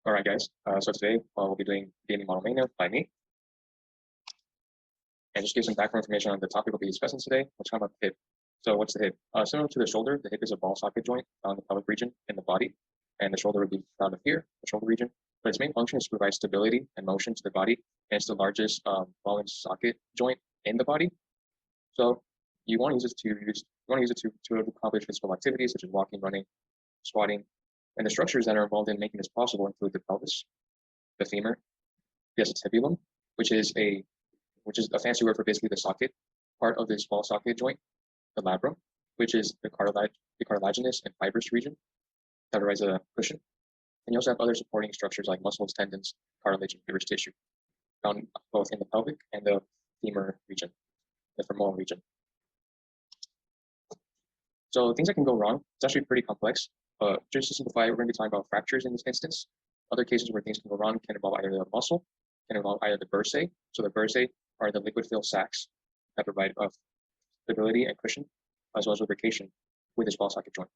All right, guys. So today we'll be doing DNA model maintenance by me. And just give some background information on the topic we'll be discussing today. We'll talk about the hip. So what's the hip? Similar to the shoulder, the hip is a ball socket joint found in the pelvic region in the body. And the shoulder would be found up here, the shoulder region. But its main function is to provide stability and motion to the body. And it's the largest ball and socket joint in the body. So you want to use it to accomplish physical activities such as walking, running, squatting. And the structures that are involved in making this possible include the pelvis, the femur, the acetabulum, which is a fancy word for basically the socket part of this ball socket joint, the labrum, which is the cartilaginous and fibrous region that provides a cushion. And you also have other supporting structures like muscles, tendons, cartilage, and fibrous tissue, found both in the pelvic and the femur region, the femoral region. So things that can go wrong, it's actually pretty complex. Just to simplify, we're going to be talking about fractures in this instance. Other cases where things can go wrong can involve either the muscle, can involve either the bursae. So the bursae are the liquid-filled sacs that provide stability and cushion, as well as lubrication with this ball socket joint.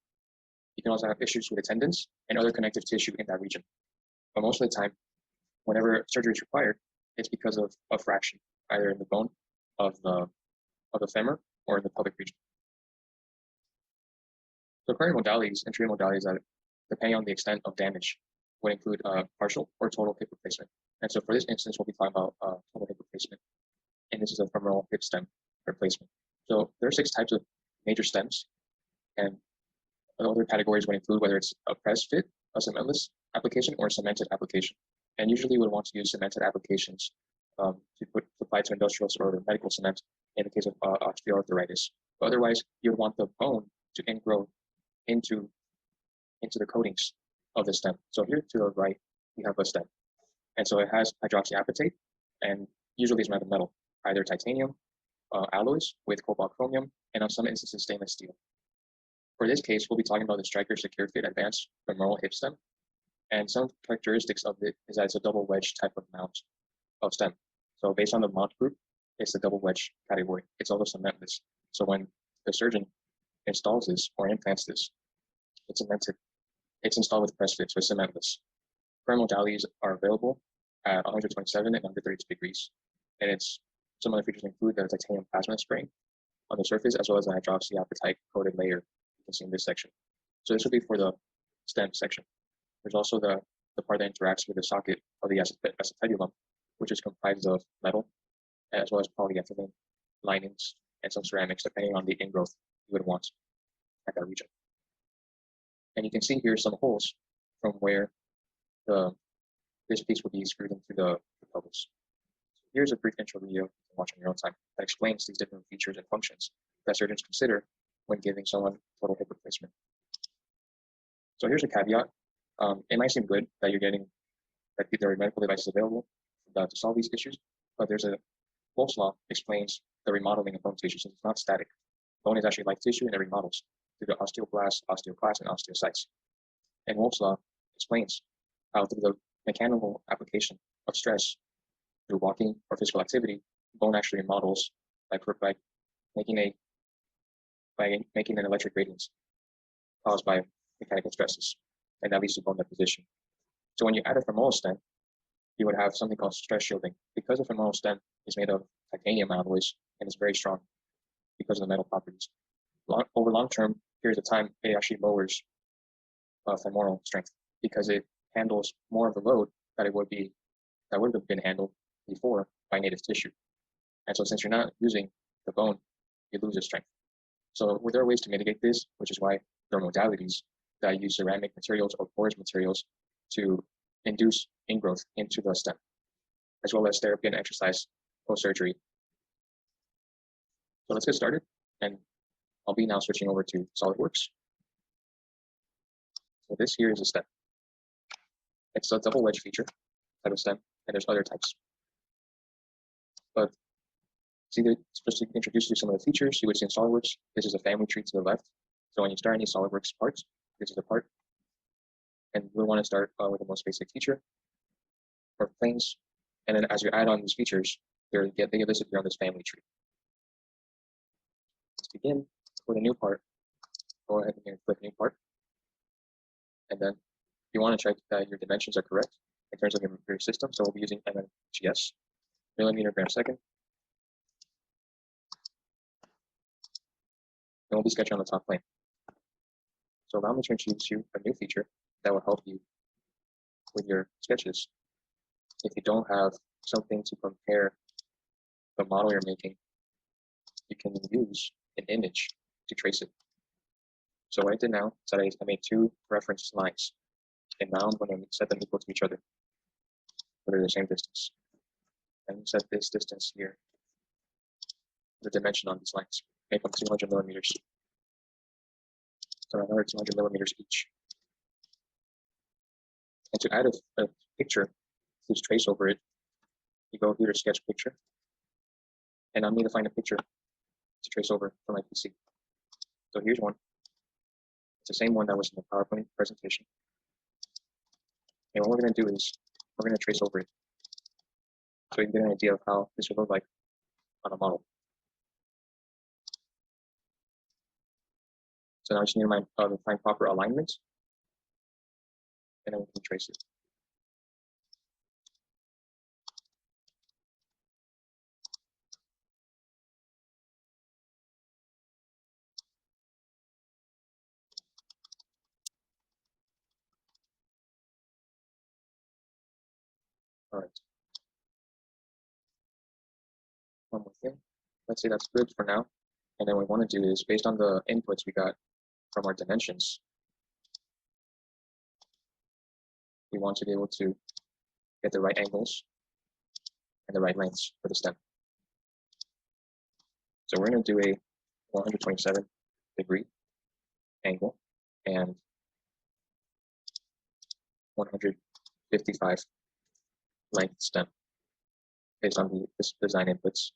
You can also have issues with the tendons and other connective tissue in that region. But most of the time, whenever surgery is required, it's because of a fraction, either in the bone of the femur or in the pelvic region. So current modalities and treatment modalities that, depending on the extent of damage, would include partial or total hip replacement. And so for this instance, we'll be talking about total hip replacement. And this is a femoral hip stem replacement. So there are 6 types of major stems. And other categories would include whether it's a press fit, a cementless application, or a cemented application. And usually we would want to use cemented applications to apply to industrial or medical cement in the case of osteoarthritis. But otherwise, you would want the bone to ingrow into the coatings of the stem. So here to the right, we have a stem. And so it has hydroxyapatite, and usually it's made of metal, either titanium, alloys with cobalt chromium, and on some instances, stainless steel. For this case, we'll be talking about the Stryker Secur-Fit Advanced femoral hip stem. And some characteristics of it is that it's a double wedge type of mount of stem. So based on the mount group, it's the double wedge category. It's also cementless. So when the surgeon installs this or implants this, it's cemented. It's installed with press fit, so it's cementless. Current modalities are available at 127 and 132 degrees. And some other features include the titanium plasma spraying on the surface, as well as the hydroxyapatite coated layer you can see in this section. So this will be for the stem section. There's also the part that interacts with the socket of the acetabulum, which is comprised of metal, as well as polyethylene linings and some ceramics, depending on the ingrowth you would want at that region. And you can see here some holes from where this piece will be screwed into the pelvis. So here's a brief intro video you can watch on your own time that explains these different features and functions that surgeons consider when giving someone total hip replacement. So here's a caveat. It might seem good that there are medical devices available to solve these issues, but there's Wolff's law explains the remodeling of bone tissue since it's not static. Bone is actually like tissue and it remodels through the osteoblasts, osteoclasts, and osteocytes. And Wolff's law explains how through the mechanical application of stress through walking or physical activity, bone actually remodels by making an electric gradient caused by mechanical stresses, and that leads to bone deposition. So when you add a femoral stem, you would have something called stress shielding. Because the femoral stem is made of titanium alloys and is very strong because of the metal properties. Over long-term periods of time, it actually lowers femoral strength because it handles more of the load that would have been handled before by native tissue. And so since you're not using the bone, you lose its strength. So there are ways to mitigate this, which is why there are modalities that use ceramic materials or porous materials to induce ingrowth into the stem, as well as therapy and exercise post-surgery. So let's get started, and I'll be now switching over to SolidWorks. So this here is a stem. It's a double wedge feature type of stem, and there's other types. But just to introduce you to some of the features you would see in SolidWorks, this is a family tree to the left. So when you start any SolidWorks parts, this is the part. And we'll want to start with the most basic feature, or planes. And then as you add on these features, they get listed here on this family tree. Let's begin with a new part. Go ahead and click new part. And then you want to check that your dimensions are correct in terms of your system. So we'll be using MMGS, millimeter gram second. And we'll be sketching on the top plane. So allow me to introduce you a new feature that will help you with your sketches. If you don't have something to compare the model you're making, you can use an image to trace it. So what I did now is that I made two reference lines, and now I'm going to set them equal to each other, so they're the same distance. And set this distance here, the dimension on these lines, make them 200 millimeters. So another 200 millimeters each. And to add a picture, just trace over it. You go here to sketch picture, and I need to find a picture to trace over from my PC. So here's one. It's the same one that was in the PowerPoint presentation. And what we're going to do is we're going to trace over it, so you can get an idea of how this would look like on a model. So now I just need to find proper alignment, and then we can trace it. All right. One more thing. Let's say that's good for now. And then what we want to do is, based on the inputs we got from our dimensions, we want to be able to get the right angles and the right lengths for the stem. So we're going to do a 127-degree angle and 155 length stem based on the design inputs.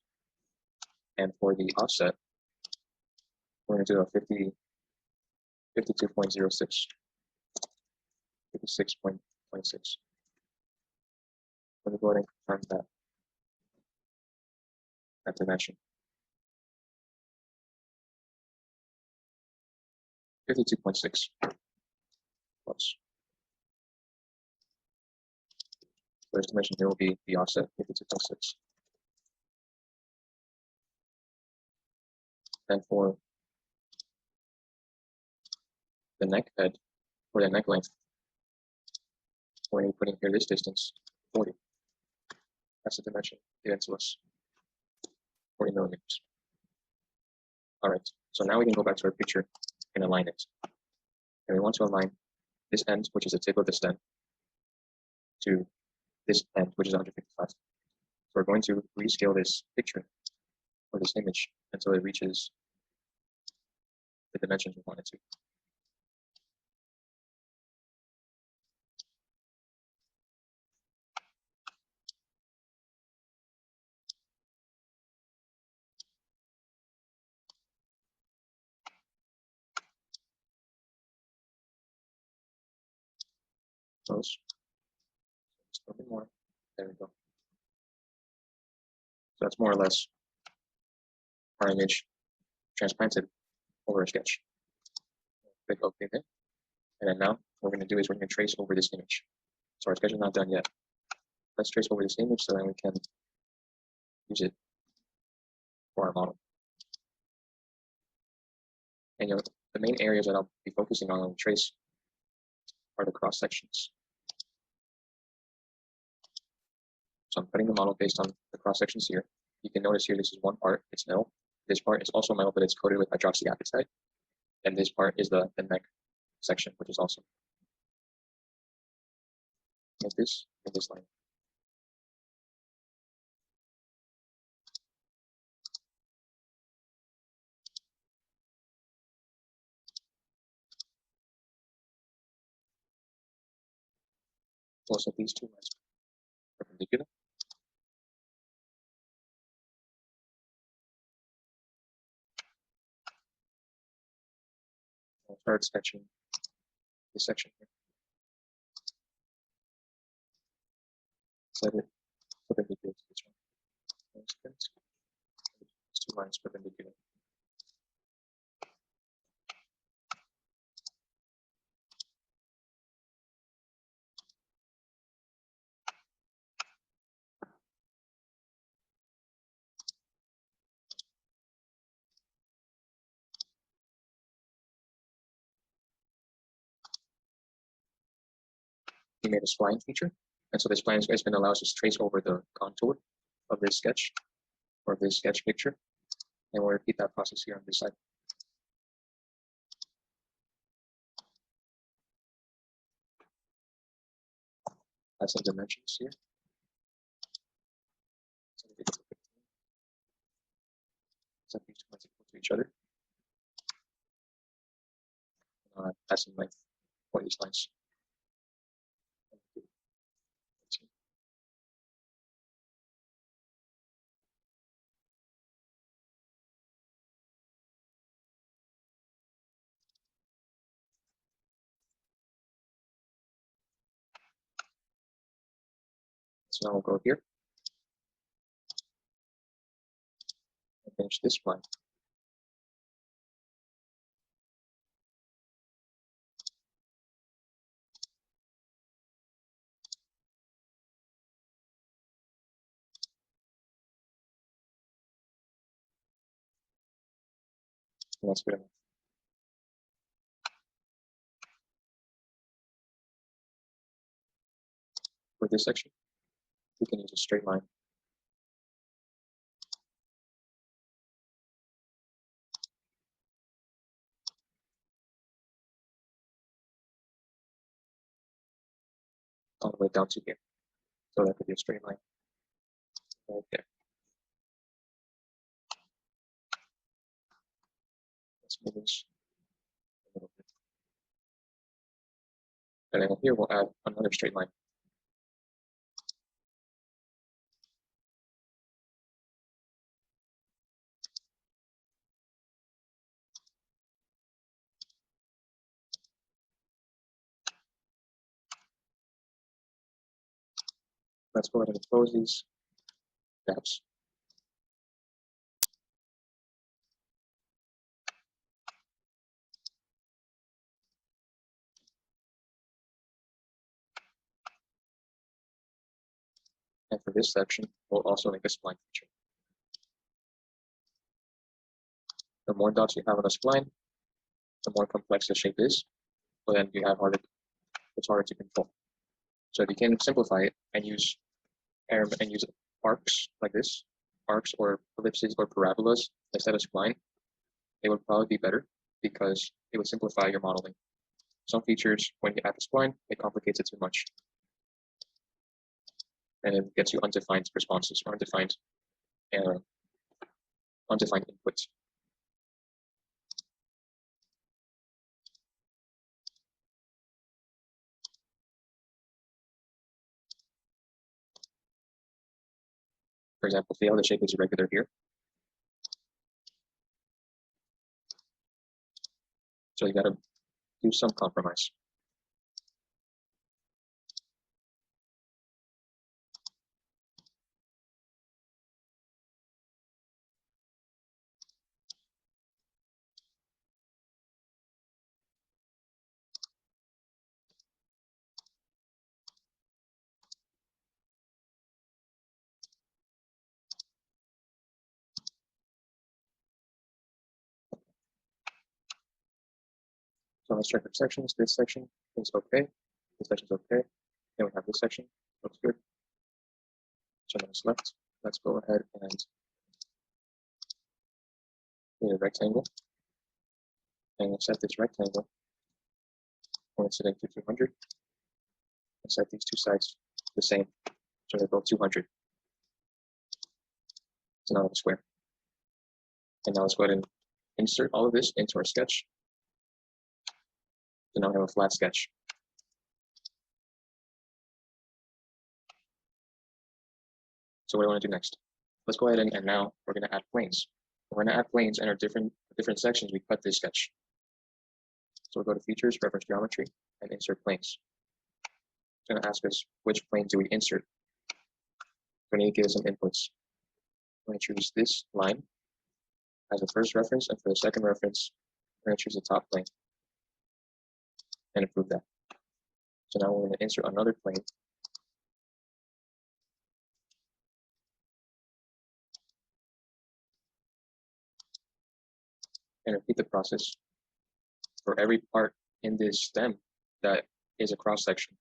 And for the offset, we're going to do a 52.06, 56.26. Let me go ahead and confirm that dimension. 52.6 plus. First dimension here will be the offset, 52.6. And for the neck head, or the neck length, we're going to be putting here this distance, 40. That's the dimension given to us, 40 millimeters. All right, so now we can go back to our picture and align it. And we want to align this end, which is the tip of the stem, to this end, which is 155. So we're going to rescale this picture or this image until it reaches the dimensions we want it to. Close. Just a little bit more. There we go. So that's more or less our image transplanted over a sketch. Click OK there. And then now what we're going to do is we're going to trace over this image. So our sketch is not done yet. Let's trace over this image so that we can use it for our model. And the main areas that I'll be focusing on when we trace are the cross sections. So I'm cutting the model based on the cross sections here. You can notice here this is one part, it's metal. This part is also metal, but it's coated with hydroxyapatite. And this part is the neck section, which is also like this and this line. Also, these two lines are perpendicular. I'll start sketching this section here. Set it perpendicular to this one. These two lines perpendicular. we made a spline feature. And so this spline is going to allow us to trace over the contour of this sketch or this sketch picture. And we'll repeat that process here on this side. Add some dimensions here. Set these two lines equal to each other. Add some length for these lines. So now we'll go here and finish this spline. And that's good enough. For this section, we can use a straight line. All the way down to here. So that could be a straight line right there. Let's move this a little bit. And then here we'll add another straight line. Let's go ahead and close these gaps. And for this section, we'll also make a spline feature. The more dots you have on a spline, the more complex the shape is, but then you have it's harder to control. So if you can simplify it and use arcs like this, arcs or ellipses or parabolas instead of spline, it would probably be better because it would simplify your modeling. Some features, when you add the spline, it complicates it too much. And it gets you undefined responses or undefined inputs. For example, see how the shape is irregular here? So you got to do some compromise. So let's check the sections. This section is okay. This section is okay. Then we have this section. Looks good. So on this left, let's go ahead and create a rectangle. And we'll set this rectangle. We'll set it to 200. And set these two sides the same. So they're both 200. So now it's square. And now let's go ahead and insert all of this into our sketch. So now we have a flat sketch. So what do I want to do next? Let's go ahead and now we're going to add planes. We're going to add planes and our different sections. We cut this sketch. So we'll go to Features, Reference Geometry, and Insert Planes. It's going to ask us which plane do we insert. We're going to give it some inputs. I'm going to choose this line as the first reference, and for the second reference, we're going to choose the top plane and approve that. So now we're going to insert another plane. And repeat the process for every part in this stem that is a cross section.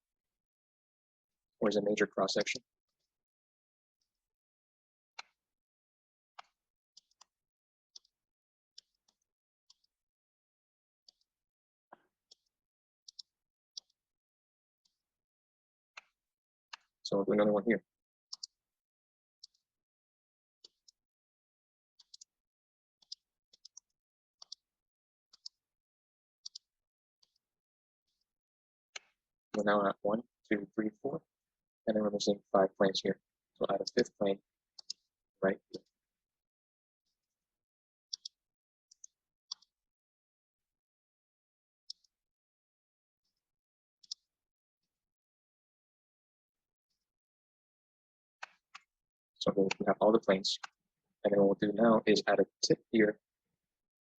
or is a major cross section. So I'll do another one here. We're now at 1, 2, 3, 4, and then we're missing 5 planes here. So add a 5th plane right here. So we have all the planes. And then what we'll do now is add a tip here,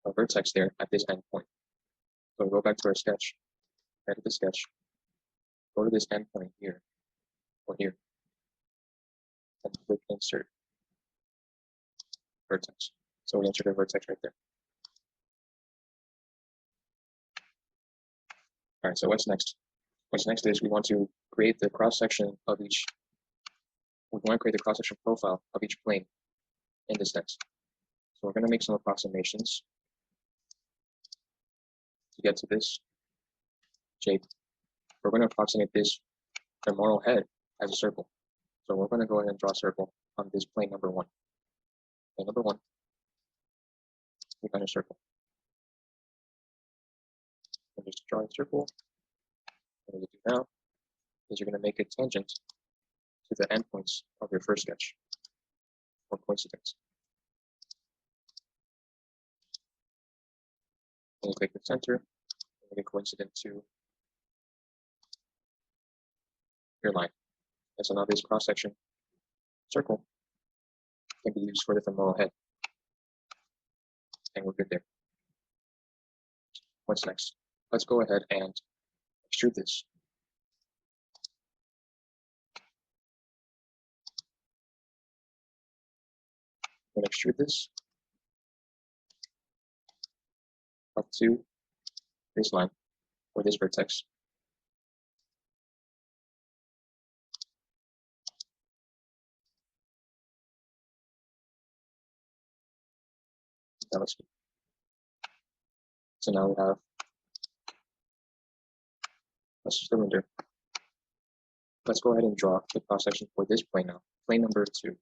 a vertex there at this endpoint. So we'll go back to our sketch, edit the sketch, go to this endpoint here, or here, and click insert vertex. So we insert a vertex right there. All right, so what's next? What's next is we want to create the cross-section of each, we want to create the cross-section profile of each plane in this text. So we're going to make some approximations to get to this shape. We're going to approximate this femoral head as a circle. So we're going to go ahead and draw a circle on this plane number 1. Plane number 1, we're going to circle. And just draw a circle. And what you do now is you're going to make a tangent to the endpoints of your first sketch, or coincidence. And you click the center, and make a coincident to your line. And so now this cross-section circle can be used for the femoral head. And we're good there. What's next? Let's go ahead and extrude this. I'm going to extrude this up to this line, or this vertex. That looks good. So now we have a cylinder. Let's go ahead and draw the cross section for this plane now. Plane number 2.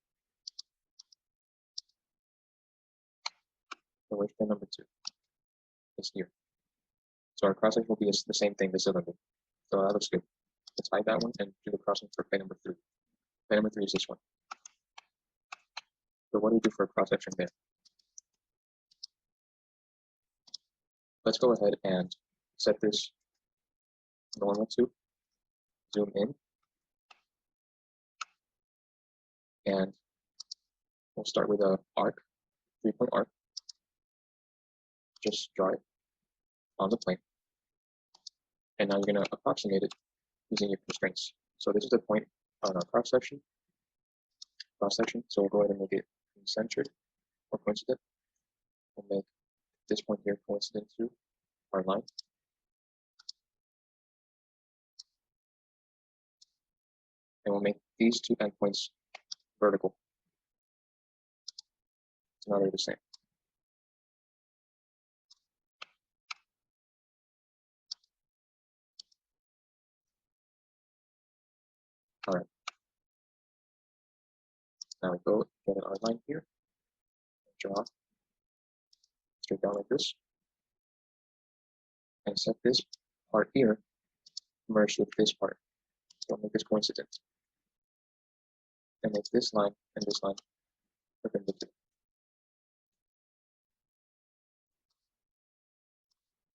So where's plane number 2? It's here. So our cross section will be the same thing, the cylinder. So that looks good. Let's hide that one and do the crossing for plane number 3. Plane number 3 is this one. So what do we do for a cross section there? Let's go ahead and set this normal to, zoom in, and we'll start with a arc, 3-point arc. Just draw it on the plane. And now you're going to approximate it using your constraints. So this is the point on our cross section. So we'll go ahead and make it centered or coincident. We'll make this point here coincident to our line. And we'll make these 2 endpoints vertical. So now they're the same. All right. Now we go get our line here, draw straight down like this, and set this part here merged with this part. So make this coincident, and make this line and this line perpendicular.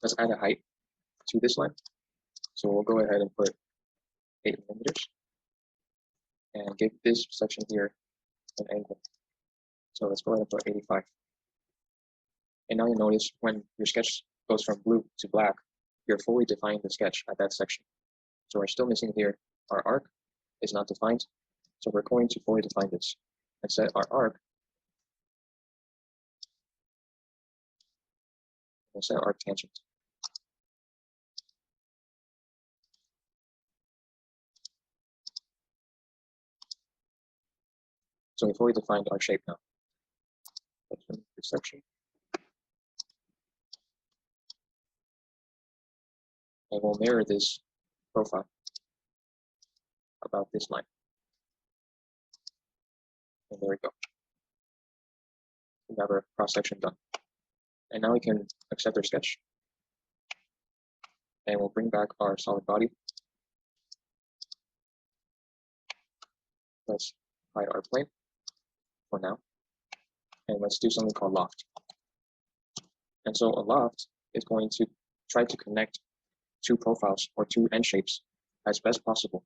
Let's add a height to this line. So we'll go ahead and put 8 millimeters and give this section here an angle. So let's go ahead and put 85. And now you notice when your sketch goes from blue to black, you're fully defining the sketch at that section. So we're still missing here, our arc is not defined. So we're going to fully define this and set our arc. We'll set our arc tangent. So we've already defined our shape now. Let's remove this section. And we'll mirror this profile about this line. And there we go. We have our cross section done. And now we can accept our sketch. And we'll bring back our solid body. Let's hide our plane for now. And let's do something called loft. And so a loft is going to try to connect two profiles or two end shapes as best possible.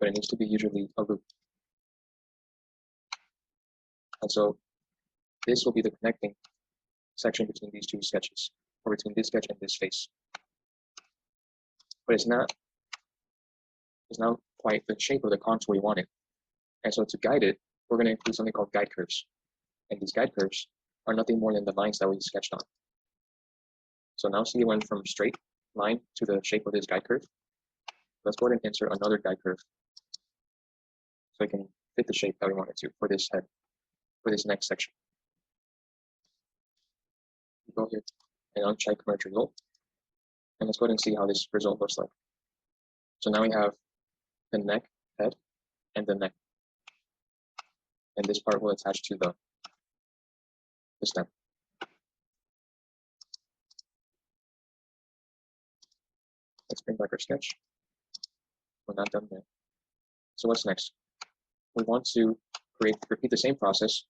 But it needs to be usually a loop. And so this will be the connecting section between these two sketches, or between this sketch and this face. But it's not quite the shape of the contour we wanted. And so to guide it, we're going to include something called guide curves. And these guide curves are nothing more than the lines that we sketched on. So now see it went from straight line to the shape of this guide curve. Let's go ahead and insert another guide curve so it can fit the shape that we want it to for this head, for this next section. Go here and uncheck merge result. And let's go ahead and see how this result looks like. So now we have the neck, head, and the neck. And this part will attach to the stem. Let's bring back our sketch. We're not done there. So what's next? We want to repeat the same process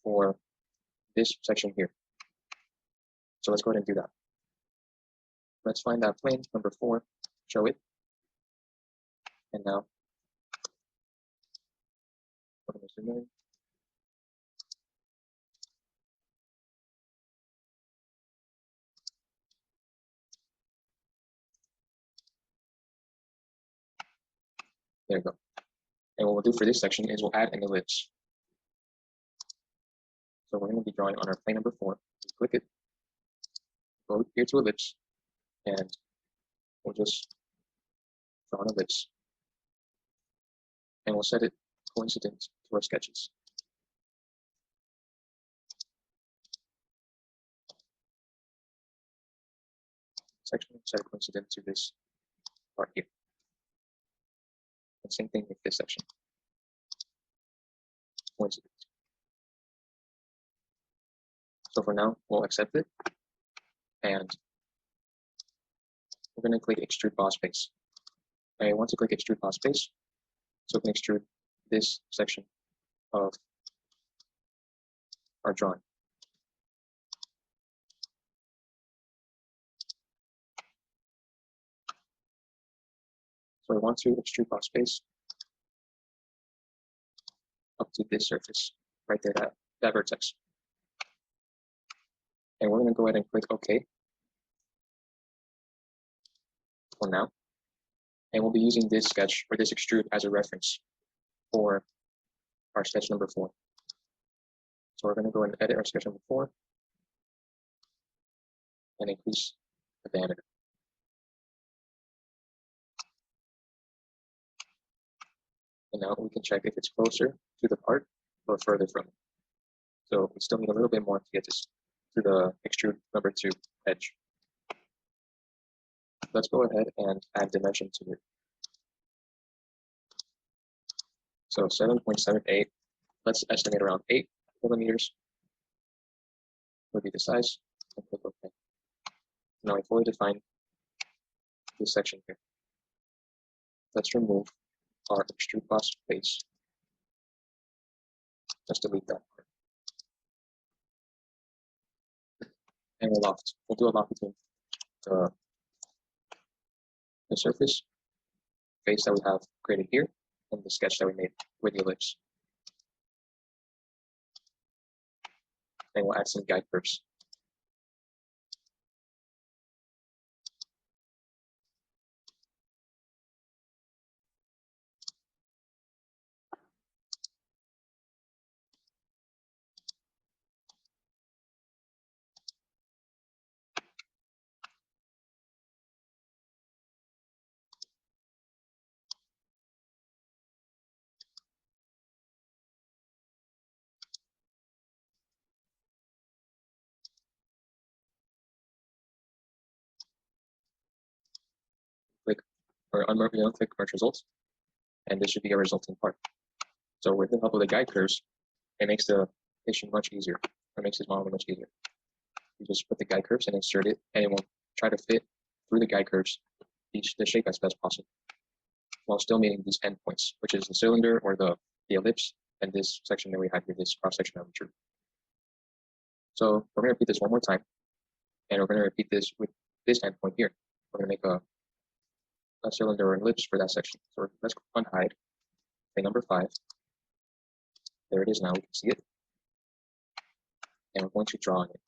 for this section here. So let's go ahead and do that. Let's find that plane, number 4, show it. And now, we're going to zoom in. There you go. And what we'll do for this section is we'll add an ellipse. So we're going to be drawing on our plane number 4. Click it, go here to ellipse, and we'll just draw an ellipse. And we'll set it coincident to our sketches. Section set it coincident to this part here. And same thing with this section. Coincident. So for now, we'll accept it. And we're going to click extrude boss face. I want to click extrude boss face so we can extrude this section of our drawing. So I want to extrude boss face up to this surface, right there, that vertex. And we're going to go ahead and click OK for now. And we'll be using this sketch or this extrude as a reference for our sketch number 4. So we're going to go and edit our sketch number 4 and increase the diameter. And now we can check if it's closer to the part or further from it. So we still need a little bit more to get this to the extrude number 2 edge. Let's go ahead and add dimension to it. So 7.78, let's estimate around 8 millimeters would be the size, and click OK. Now we fully define this section here. Let's remove our extrude boss face. Let's delete that part. And a loft. We'll do a loft between the surface face that we have created here and the sketch that we made with the ellipse. And we'll add some guide curves. or unclick merge results, and this should be a resulting part. So with the help of the guide curves, it makes the patient much easier, or makes his modeling much easier. You just put the guide curves and insert it, and it will try to fit through the guide curves the shape as best possible, while still meeting these endpoints, which is the cylinder or the ellipse, and this section that we have here, this cross-section of the tree. So we're going to repeat this one more time, and we're going to repeat this with this endpoint here. We're going to make a cylinder or ellipse for that section. So let's unhide thing number 5. There it is now, we can see it. And we're going to draw on it.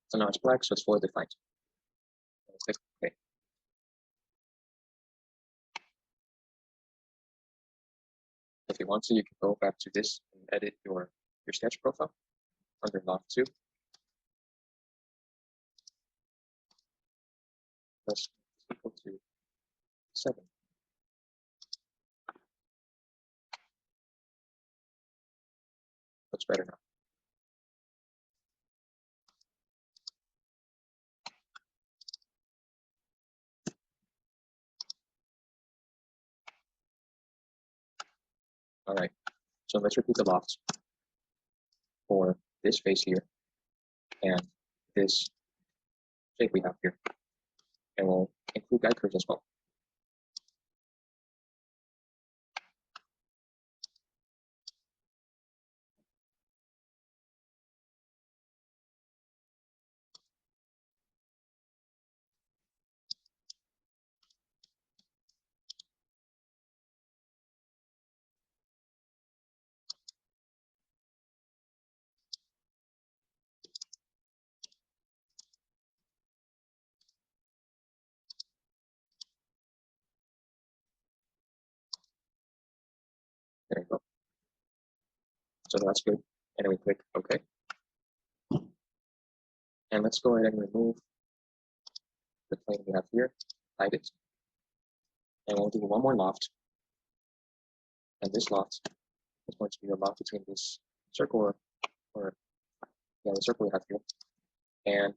So now it's black, so it's fully defined. Click OK. If you want to, you can go back to this and edit your sketch profile under Loft 2. Plus equal to 7. Looks better now. All right, so let's repeat the lofts for this face here and this shape we have here. And we'll include guide curves as well. There you go. So that's good. And then we click OK. And let's go ahead and remove the plane we have here, hide it. And we'll do one more loft. And this loft is going to be a loft between this circle or the circle we have here and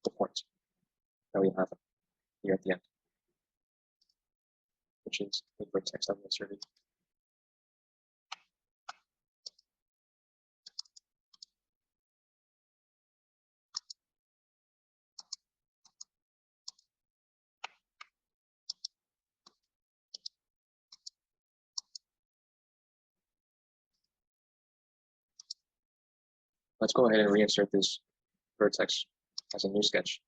the point that we have here at the end, which is the vertex that we inserted. Let's go ahead and reinsert this vertex as a new sketch.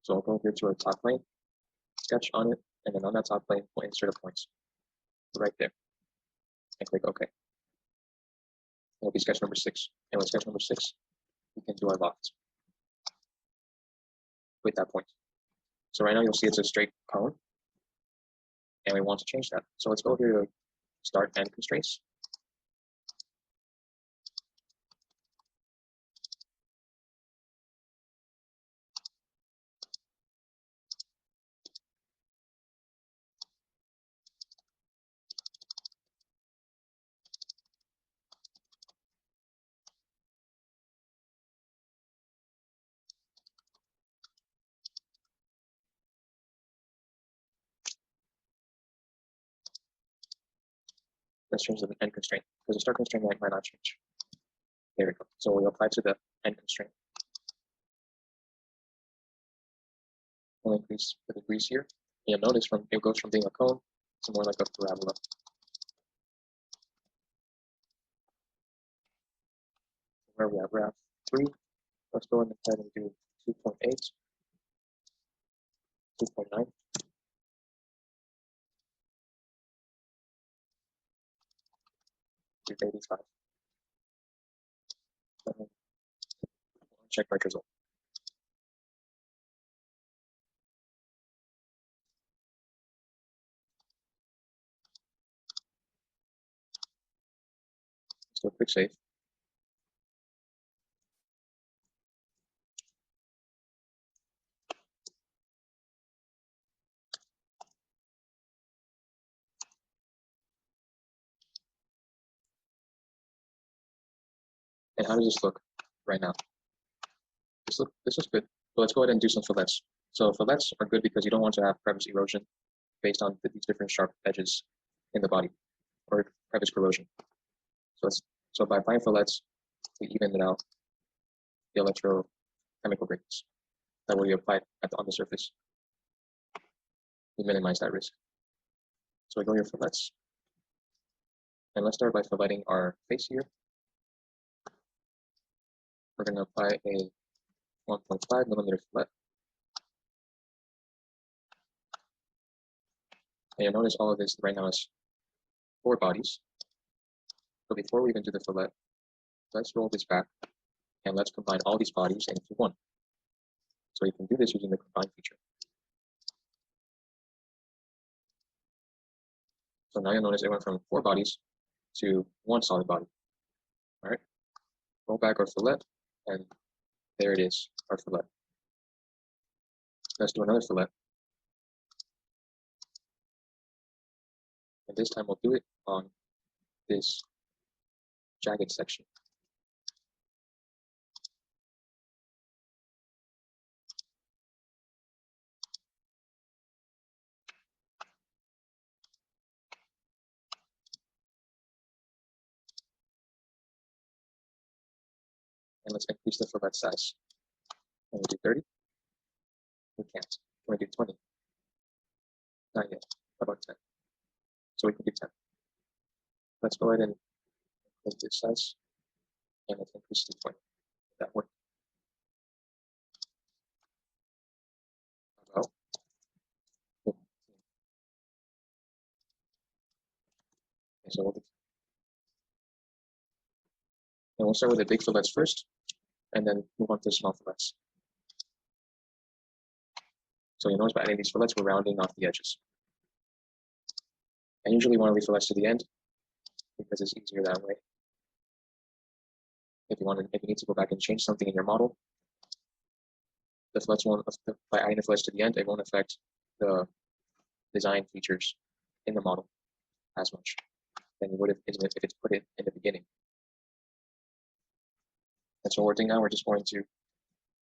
So I'll go here to our top plane, sketch on it, and then on that top plane, we'll insert a point right there, and click OK. It'll be sketch number 6. And with sketch number 6, we can do our loft with that point. So right now you'll see it's a straight cone, and we want to change that. So let's go here to Start and Constraints. Let's change the end constraint, because the start constraint might not change. There we go. So we apply to the end constraint. We'll increase the degrees here. You'll notice it goes from being a cone to more like a parabola. Where we have graph 3, let's go ahead and do 2.8, 2.9. 285. Check right result. So quick save. And how does this look right now? This looks good. So let's go ahead and do some fillets. So fillets are good because you don't want to have crevice erosion based on these different sharp edges in the body, or crevice corrosion. So by applying fillets, we even it out the electrochemical gradients that will be applied on the surface. We minimize that risk. So we go here fillets, and let's start by filleting our face here. We're going to apply a 1.5 millimeter fillet. And you'll notice all of this right now is 4 bodies. So before we even do the fillet, let's roll this back and let's combine all these bodies into one. So you can do this using the combine feature. So now you'll notice it went from 4 bodies to 1 solid body. All right, roll back our fillet, and there it is, our fillet. Let's do another fillet. And this time we'll do it on this jagged section. And let's increase the fillet size. Can we do 30? We can't. Can we do 20? Not yet. How about 10? So we can do 10. Let's go ahead and make this size, and let's increase to 20. That worked. About 15. Okay, so we'll start with the big fillets first, and then move on to the small fillets. So you notice by adding these fillets, we're rounding off the edges. And usually you want to leave fillets to the end because it's easier that way. If you need to go back and change something in your model, the fillets won't, by adding the fillets to the end, it won't affect the design features in the model as much than you would if it's put it in the beginning. And so what we're doing now, we're just going to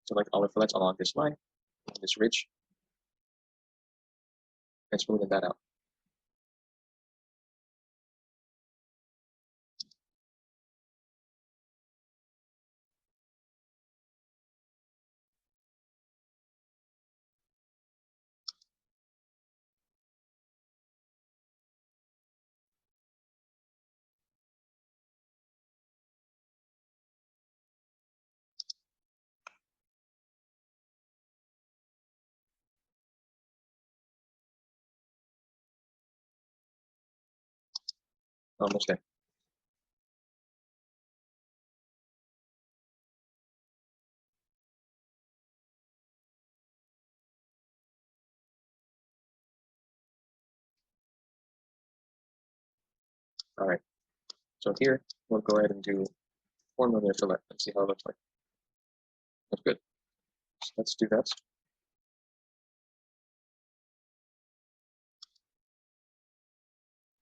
select all the fillets along this line, on this ridge, and smoothing that out. Almost there. All right. So here, we'll go ahead and do 4 millimeter fillet and see how it looks like. That's good. So let's do that.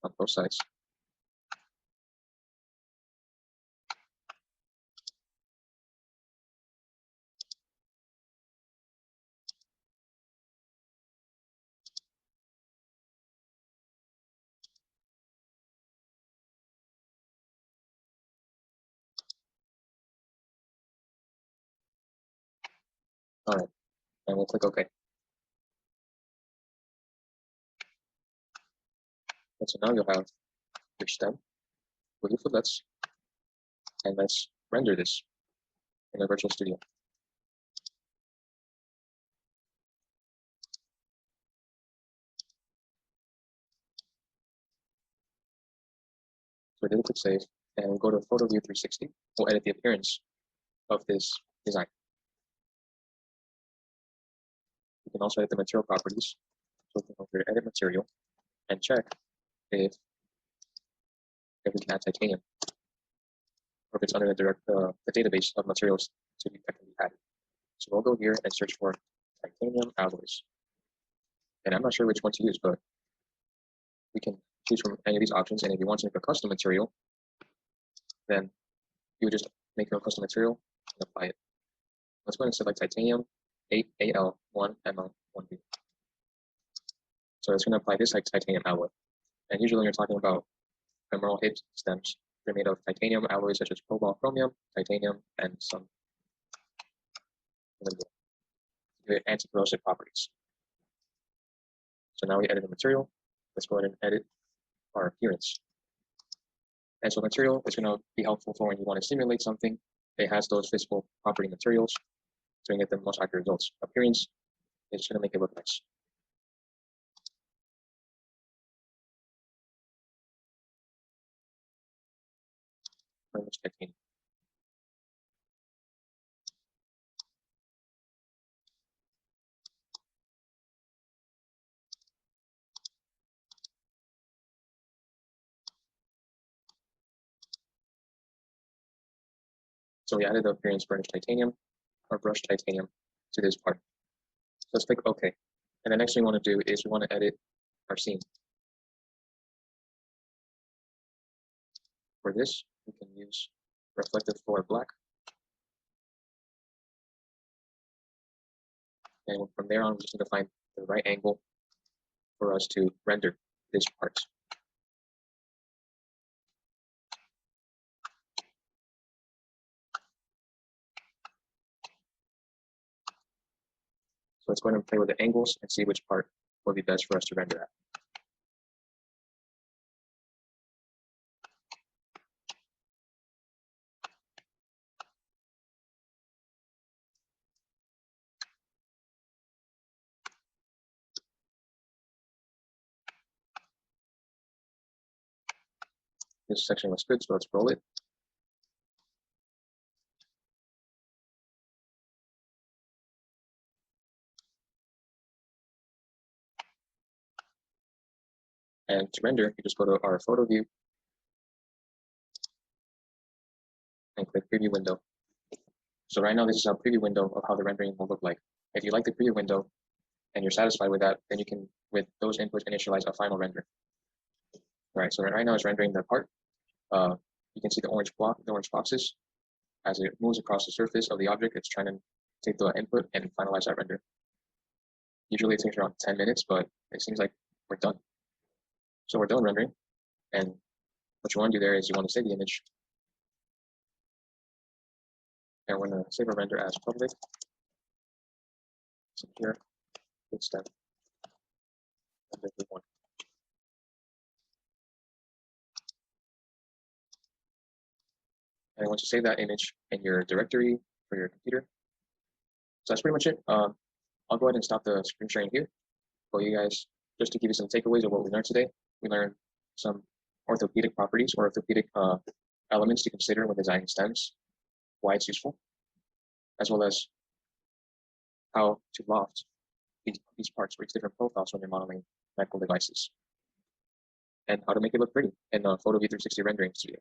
On both sides. All right, and we'll click OK. And so now you'll have your stem with your fillets, and let's render this in a virtual studio. So we did a quick save, and we'll go to Photo View 360. We'll edit the appearance of this design. You can also edit the material properties. So we can go here, edit material, and check if we can add titanium, or if it's under the database of materials to be effectively added. So we'll go here and search for titanium alloys. And I'm not sure which one to use, but we can choose from any of these options. And if you want to make a custom material, then you would just make your own custom material and apply it. Let's go ahead and select titanium 8AL1ML1B. So it's going to apply this titanium alloy. And usually when you're talking about femoral hip stems, they're made of titanium alloys such as cobalt, chromium, titanium, and some anti-corrosive properties. So now we edit the material. Let's go ahead and edit our appearance. And so material is going to be helpful for when you want to simulate something. It has those physical property materials to get the most accurate results. Appearance is going to make it look nice. Titanium. So we added the appearance burnished titanium or brushed titanium to this part. So let's click OK. And the next thing we want to do is we want to edit our scene. For this, we can use reflective floor black. And from there on, we just need to find the right angle for us to render this part. So let's go ahead and play with the angles and see which part will be best for us to render at. This section looks good, so let's roll it. And to render, you just go to our photo view and click preview window. So right now, this is our preview window of how the rendering will look like. If you like the preview window and you're satisfied with that, then you can, with those inputs, initialize a final render. All right, so right now it's rendering the part. You can see the orange boxes. As it moves across the surface of the object, it's trying to take the input and finalize that render. Usually it takes around 10 minutes, but it seems like we're done. So we're done rendering. And what you want to do there is you want to save the image. And we're going to save our render as public. So here, it's done. And then one. And once you save that image in your directory for your computer. So that's pretty much it. I'll go ahead and stop the screen sharing here for you guys, just to give you some takeaways of what we learned today. We learned some orthopedic properties or orthopedic elements to consider when designing stems, why it's useful, as well as how to loft these parts for each different profiles when you're modeling medical devices, and how to make it look pretty in Photo V360 rendering studio.